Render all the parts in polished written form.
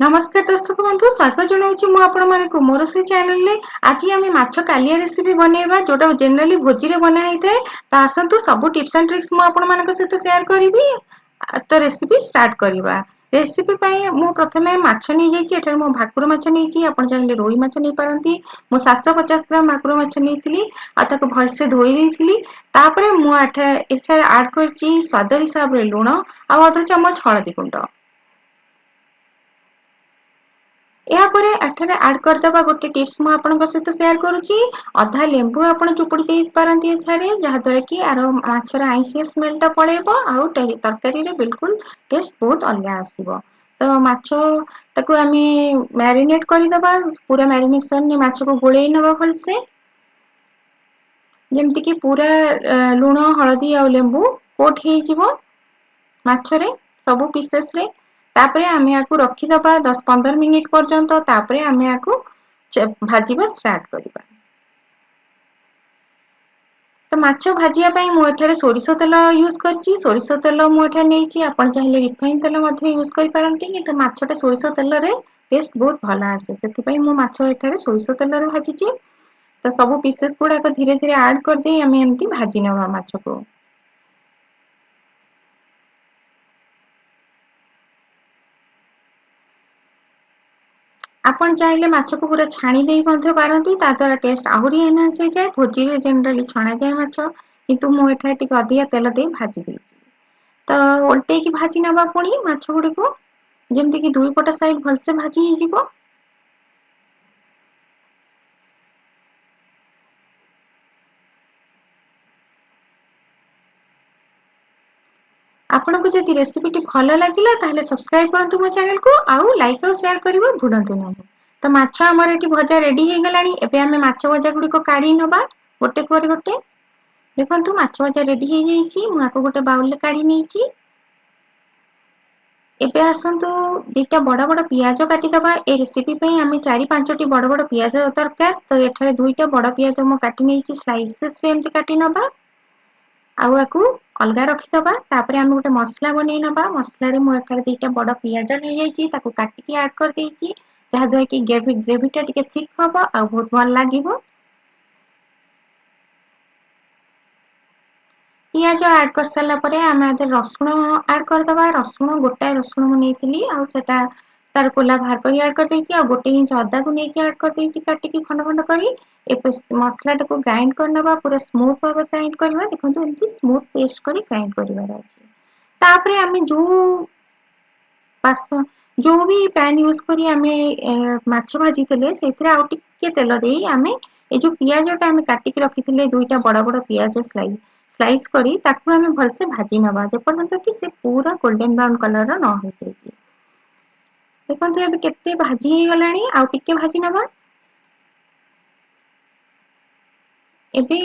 नमस्कार दर्शक बंधु स्वागत जनाऊँ मु आपण मानक मोर से चैनल रे आज आम माछ कालिया रेसिपी बनैबा जोटा जनरली भोजी रे बना होता है। तो आसतु सब टिप्स एंड ट्रिक्स मु आपण मानक सहित शेयर करी। तो रेसिपी स्टार्ट करवा। रेसिपी पई मु प्रथमे माछ नै जाइछि एठार मु भाकुर माछ नैछि आपण चाहिले रोही माछ नै पारंती। मु 750 ग्राम भाकुर माछ नैथिली आ ताको भल से धोई देइथिली। तापरे मु एठार ऐड करछि स्वाद हिसाब रे लूण आ आधा चम्मच हळदी गुंड। यापर एठारे ऐड करदबा गोटे टिप्स मु आपनक सहित शेयर करूची। अधा लेंबू आपण चुपुड़ी दे पारंती एठारे जहा द्वारा कि आरो माछर आइंसिया स्मेल टा पळेबो आउ तरकारी रे बिल्कुल टेस्ट बहुत अलगा आसीबो। तो माछो ताको आमे मैरिनेट करदबा पूरा मैरिनेशन ने माछो को गोळेई नबा भलसे जेमति कि पूरा लूण हळदी आ लेंबू कोट हेई जिवो माछरे सबु पीसेस रे। तापरे आमे याकू रखिदबा 10-15 मिनिट पर्यंत। तापरे आमे याकू भाजिबा स्टार्ट करिबा। तो माछो भाजिया पई मु एठारे सोरिषो तेल यूज करछि। सोरिषो तेल मु एठा नेछि आपण चाहिले रिफाइन तेल मध्ये यूज करि पारंती कि माछोटा सोरिषो तेल रे टेस्ट बहुत भला आसे सेति पई मु माछो एठारे सोरिषो तेल रे भाजिछि। तो सब पीसेस गुडा को धीरे धीरे ऐड कर दे आमे एम्ति भाजी नबा माछो को। आपण चाहिले माछ को पूरा छाणी देई मध्ये पारंती ता द्वारा टेस्ट आहुरी एनहांस हो जाए। भोजी रे जनरली छणा जाए माछ किंतु मु एठा टिके अधिया तेल दे भाजी दे। तो उल्टे की भाजी नबा पुणी माछ गुडी को जेमति कि दुई पट साइड भल से भाजी ही जिवो। आपनको जदि रेसिपी टी भलो लागिला ताहले सब्सक्राइब करंतु मो चैनल को आउ लाइक और शेयर करिवो भूलंतु नहीं। तो माछ हमर एटी भजा रेडी हे गलानी। एबे हमें माछ भजा गुडी को काढी नबा गोटे पर गोटे। देखंतु माछ भजा रेडी हे जाईची मु आको गोटे बाउल ले काढी नेची। एबे आसंतु दीटा बड़ बड़ पियाज काटी दबा। ए रेसिपी पई हमें 4-5 टी बड़ बड़ पियाज दरकार। तो एठारे दुईटा बड़ पियाज मु काटी नेची स्लाइसेस रे एमति काटी नबा आउ आकू अलगा रखिदबा। तापरे आमे गोटे मसला बनै नबा। मसला रे मु एठारे दीटा बड़ पियाज नै जाईची ताकू काटिकी ऐड कर देईची जहा द्वारा कि ग्रेवी टा टिके थिक हबो आ बहुत भल लागिवो। पियाज ऐड कर साला परे आमे आदे रसुण ऐड कर दबा। रसुण गोटाए रसुण मु नेइथिली आउ सेटा तार कोला बाहर करी ऐड कर देईची आ गोटे इंच अदा को नेकी ऐड कर देईची काटिकी खंड खंड करी। ए मसला टाको ग्राइंड कर नबा पूरा स्मूथ भाबे ग्राइंड करबा। देखंतु एमती स्मूथ पेस्ट करी ग्राइंड करिवार अछि। तापरे आमे जो पास जो भी पैन यूज करी आमे माछ भाजी थिले सेथिरे आउ टिके तेल देई आमे ए जो पियाजटा आमे काटिकी रखिथिले दुईटा बड़ बड़ पियाज स्लाइस करी ताकू आमे भलसे भाजी नबा जे पर्यंत कि से पूरा गोल्डन ब्राउन कलर रो न हो जाय। देखंतु एबे केते भाजी हे गलानी आउ टिके भाजी नबा। एबे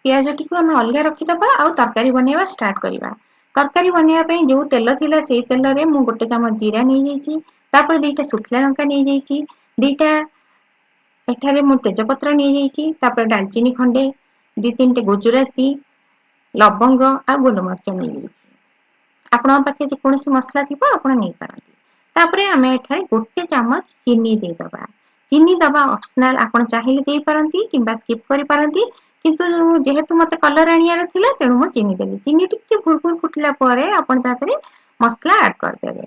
पियाज टिको आमे अलगा रखि दबा आउ तरकारी बनेवा स्टार्ट करिवा। तरकारी बनेवा पई जो तेल थिला सेई तेल रे मु गोटे चमच जीरा नै जाईची। तापर दीटा सुखला लंका नै जाईची। दीटा एठारे मु तेजपत्र नै जाईची। तापर दालचीनी खंडे 2-3 टे गुजराती लवंग आ गोलमरिच नै जाईची। आपण पाखे जे कोनोसी मसला थिबो आपण नै पारंती। तापरे आमे एठारे गोटे चामच चीनी दे दबा। चीनी दबा ऑप्शनल आपण चाहिले दे पारंती किंबा स्किप करि पारंती किंतु जेहेतु मते कलर आनियार थिला तेणु मु चीनी देली। चीनी टिके फुरफुर फुटला परे आपण तापरे मसला ऐड कर देबे।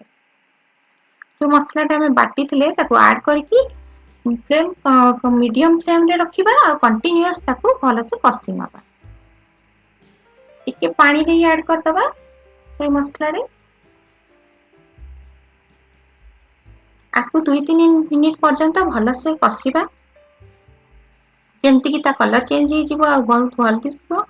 जो मसला टा हमें बाटी थिले ताको ऐड करकी फ्लेम मीडियम फ्लेम रे रखिबा आ कंटीन्यूअस ताको भलो से कसी नबा। टिके पानी दे ऐड कर दबा से मसला रे आकु 2-3 मिनिट पर्यंत भलो से कसीबा जेमति कि ता कलर चेंज हे जिवो आ बहुत भल दिसबो।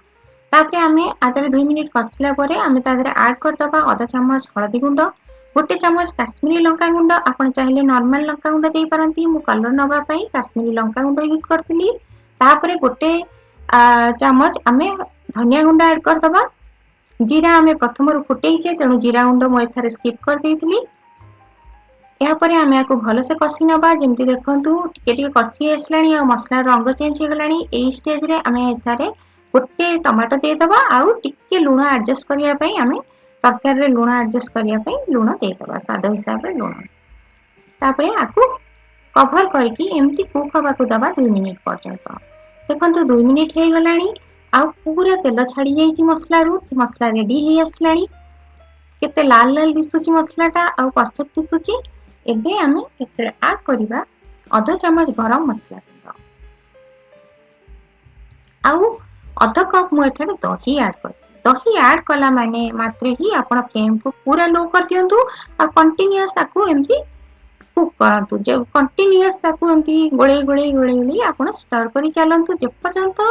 तापरे आमे आदरे 2 मिनिट कसिला परे आमे तादरे ऐड कर दबा आधा चम्मच हळदी गुंड गोटे चम्मच काश्मीरी लंका गुंड। आपण चाहिले नॉर्मल लंका गुंड दे पारंती मु कलर नबा पई काश्मीरी लंका गुंड यूज करथिली। तापरे गोटे चम्मच आमे धनिया गुंड ऐड कर दबा। जीरा आमे प्रथमरु फुटेइचे तेणु जीरा गुंड मु एथारे स्किप कर देइथिली। या परे आमे आको भलो से कसी नबा जेमति देखंतु टिके टिके कसी आसलानी आ मसला रंग चेंज हे गलानी। एई स्टेज रे आमे एथारे गोटे टमाटो दे दबा आउ टिके लूण एडजस्ट करिया पई आमे तरकारी रे लूण एडजस्ट करिया पई लूण दे दबा स्वाद हिसाब रे लूण। तापरे आकु कभर करके एमती कुक हवाक दबा 2 मिनिट पर्यंत। देखो 2 मिनिट हो गलानी आ पूरा तेल छाड़ी जाइए मसला मसला रेडी हो आसलानी केते लाल लाल दिसुची मसलाटा आ परफेक्ट दिसुची। एबे आमे एथरे ऐड करिबा आधा चम्मच गरम मसला गुंड आउ आधा कप मु एठारे दही ऐड कर दही ऐड कला माने मात्रे ही आपण फ्लेम को पूरा लो कर दियंतु आ कंटीन्यूअस आकु एमती कुक करंतु जे कंटीन्यूअस ताकू एमती गोळे गोळे गोळे गोळे आपण स्टर करी चलंतु जे पर्यंत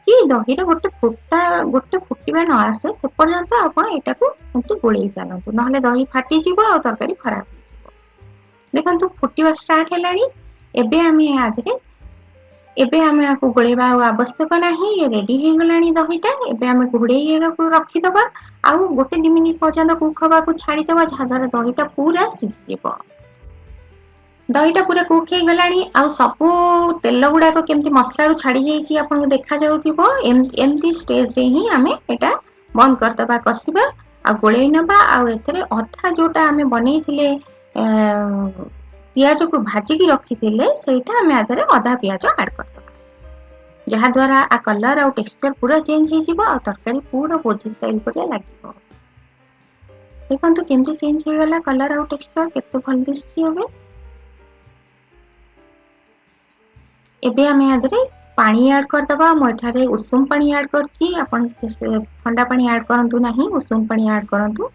कि दही रे गोटे फुटिबा न आसे से पर्यंत आपण एटा को एमती गोळे चलंतु नहले दही फाटी जीवो आ तरकारी खराब हो जीवो। देखंतु फुटिबा स्टार्ट हेलानी एबे आमे आदरे एबे आमे आकु गोळेबा आवश्यक नाही रेडी हे गलानी दहीटा एबे आमे घोड़ेई को रखी दबा आउ गोटे 2 मिनिट पर्यंत कुक हवा को छाडी दबा जहां दहीटा पूरा सिझ जीवो। दहीटा पूरा कुक हो गलानी आउ सबू तेल गुड़ाक केमती मसला छाड़ी जाइए आपको देखा जाउथिबो एमती स्टेज रे ही आमे एटा बंद करदबा कसिबा आ गोळेई नबा आ एथरे अधा जोटा आमे बनेइथिले पियाज को भाजी की रखिथिले सेटा आमे आधरे अधा पियाज ऐड करदबा जहा द्वारा आ कलर आ टेक्सचर पूरा चेंज हो जिवो आ तरकारी पूरा भोजी स्टाइल पर लागिवो। देखंतु केमती चेंज हो गला कलर आ टेक्सचर केते भल दिसछि हबे। एबे आमे आदरे पानी ऐड करदबा मो एठारे उषुम पानी ऐड करछि आपण ठंडा पानी ऐड करंतु नाही उषुम पानी ऐड करंतु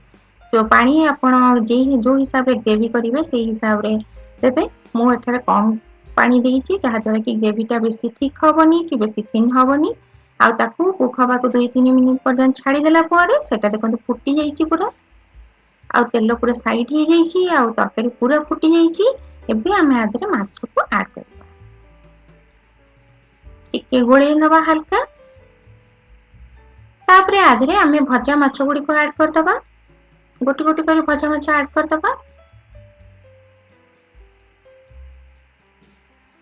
तो पानी आपण जे जो हिसाब रे ग्रेवी करिवे से हिसाब रे देबे। मो एठारे कम पानी देइछि जहा द्वारा कि ग्रेवीटा बेसी थिक हबनी कि बेसी थिन हबनी आ ताकू कुक हवा को 2-3 मिनिट पर्यंत छाड़ी देला पारे सेटा देखंतु फुटी जाइछि पूरा आ तेल पूरा साइड हो जाइछि आ तरकारी पूरा फुटी जाइछि। एबे आमे आदरे माछ को ऐड करबा टिके गोळे नबा हल्का तापरे आधरे आमे भजा माछ गुडी को ऐड कर दबा गोटी गोटी करी भजा माछ ऐड कर दबा।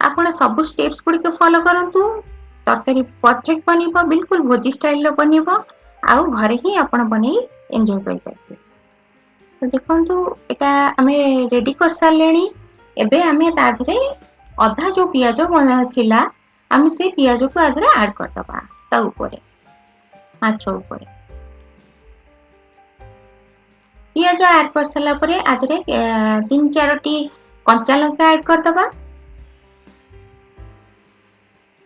आपण सब स्टेप्स गुडी को फॉलो करंतु तरकारी परफेक्ट बनिबो बिल्कुल भोजी स्टाइल रो बनिबो आउ घरे ही आपण बनै एन्जॉय करि पाइबे। तो देखंतु एटा आमे रेडी कर सारलेनी एबे आमे ताधरे आधा जो पियाज थिला आमे से पियाज को आधरे ऐड कर दबा ता ऊपर माछ ऊपर पियाज ऐड कर साला परे आधरे 3-4 टी कंचा लंका ऐड कर दबा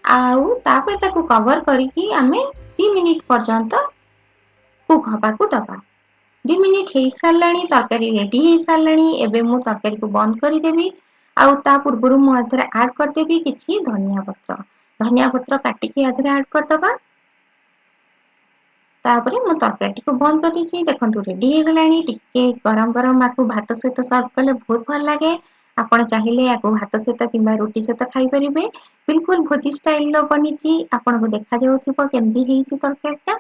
आउ तापरे ताकू कवर करिकी आमे 2 मिनिट पर्यंत कुक हवा को दबा 2 मिनिट हे सारलानी तरकारी रेडी हे सारलानी एबे मु तरकारी को बंद करि देबी आउ ता पूर्वरु मु आधरे ऐड कर देबी किछि धनिया पत्र काटी के आधरे ऐड कर दबा तापरे मु तरकारी को बंद कर दिछि। देखंतु रेडी हे गलानी टिके गरम गरम आकु भात सहित सर्व कले बहुत भल लागे आपण चाहिले आकु भात सहित किबा रोटी सहित खाइ परिबे बिल्कुल भोजी स्टाइल रो बनिछि आपण को देखा जाउथिबो केमजी हेछि तरकारीटा।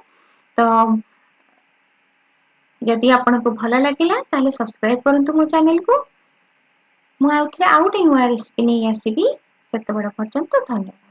तो जदि आपण को भल लागिला ताले सब्सक्राइब करंतु मो चैनल को मु आउथरे आउटे नुआ रेसिपी नै आसीबी सेते बड़ पर्यंत धन्यवाद।